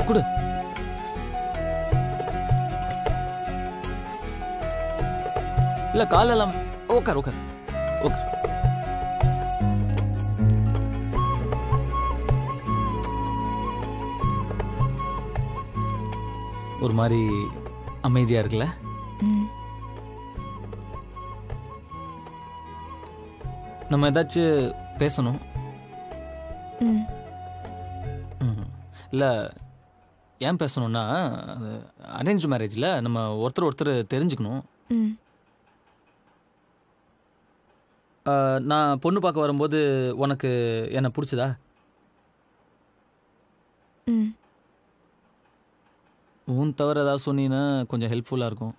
குடு. இல்ல கால எல்லாம் உட்கார் உட்கார் உட்கார். ஒரு மாதிரி அமைதியா இருக்குல்ல? நம்ம ஏதாச்சும் பேசணும். இல்லை ஏன் பேசணும்னா, அரேஞ்ச் மேரேஜில் நம்ம ஒருத்தர் தெரிஞ்சுக்கணும். நான் பொண்ணு பார்க்க வரும்போது உனக்கு என்ன பிடிச்சதா? உன் தவிர ஏதாவது சொன்னீங்கன்னா கொஞ்சம் ஹெல்ப்ஃபுல்லாக இருக்கும்.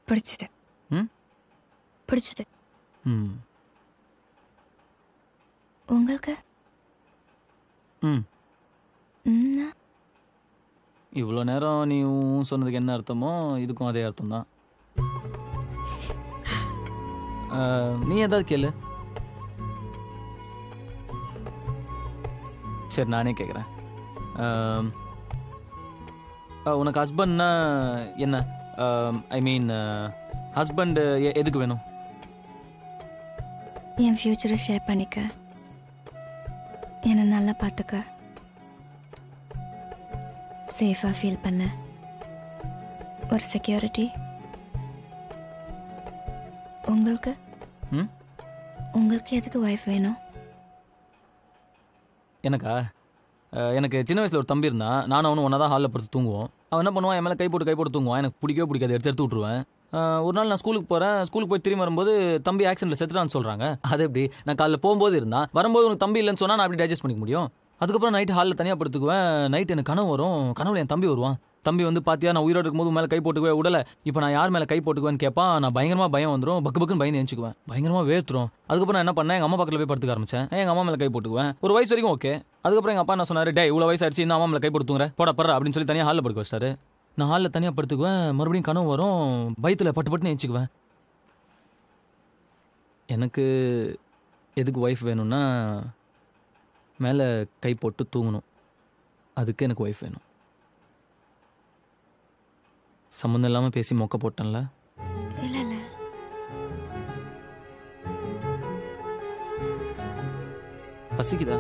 பிடிச்சது. பிடிச்சது. உங்களுக்கு? இவ்வளோ நேரம் நீ சொன்னதுக்கு என்ன அர்த்தமோ இதுக்கும் அதே அர்த்தம் தான். நீ ஏதாவது கேளு. சரி நானே கேட்குறேன். உனக்கு ஹஸ்பண்ட்னா என்ன? ஐ மீன் ஹஸ்பண்ட் எதுக்கு வேணும்? என் ஃப்யூச்சரை ஷேர் பண்ணிக்க, என்னை நல்லா பார்த்துக்க, சேஃபாக ஃபீல் பண்ண ஒரு செக்யூரிட்டி. உங்களுக்கு உங்களுக்கு எதுக்கு ஒய்ஃப் வேணும்? எனக்கா? எனக்கு சின்ன வயசில் ஒரு தம்பி இருந்தான். நானும் அவனும் ஒன்றா தான் ஹாலில் படுத்து தூங்குவோம். அவன் என்ன பண்ணுவான், என் மேலே கை போட்டு தூங்குவான். எனக்கு பிடிக்கவே பிடிக்காது, எடுத்து விட்ருவேன். ஒரு நாள் நான் ஸ்கூலுக்கு போகிறேன். ஸ்கூலுக்கு போய் திரும்பி வரும்போது தம்பி ஆக்சிடென்ட்டில் செத்துட்டான்னு சொல்கிறாங்க. அது எப்படி? நான் காலைல போகும்போது இருந்தான், வரும்போது உனக்கு தம்பி இல்லைன்னு சொன்னால் நான் அப்படி டைஜஸ்ட் பண்ணிக்க முடியும்? அதுக்கப்புறம் நைட்டு ஹாலில் தனியாக படுத்துக்குவேன். நைட்டு எனக்கு கனவு வரும். கனவுல என் தம்பி வருவான். தம்பி வந்து பார்த்தியா நான் உயிரோடு இருக்கும்போது மேலே கை போட்டுக்குவேன், உடலை இப்போ நான் யார் மேலே கை போட்டுக்குவேன்னு கேட்பான். நான் பயங்கரமாக பயம் வந்துடும், பக்குன்னு பயந்து எழுச்சிக்குவேன், பயங்கரமாக வேர்த்துரும். அதுக்கப்புறம் நான் என்ன பண்ணேன், எங்கள் அம்மா பக்கத்தில் போய் படுத்துக்க ஆரம்பிச்சேன். எங்கள் அம்மா மேலே கை போட்டுக்குவேன். ஒரு வயசு வரைக்கும் ஓகே. அதுக்கப்புறம் எங்கள் அப்பா என்ன சொன்னார், டே இவ்வளோ வயசு ஆயிடுச்சு, இன்னும் அம்மா மேலே கை போட்டுங்க போட படுற அப்படின்னு சொல்லி தனியாக ஹாலில் படுக்க வச்சிட்டாரு. நான் ஹாலில் தனியாக படுத்துக்குவேன். மறுபடியும் கனவு வரும், பயத்தில் பட்டுன்னு எழுச்சிக்குவேன். எனக்கு எதுக்கு ஒய்ஃப் வேணும்னா, மேலே கை போட்டு தூங்கணும். அதுக்கு எனக்கு ஒய்ஃப் வேணும். சம்மந்தம் இல்லாமல் பேசி மொக்க போட்டேன்ல? இல்லை இல்லை, பசிக்குதா?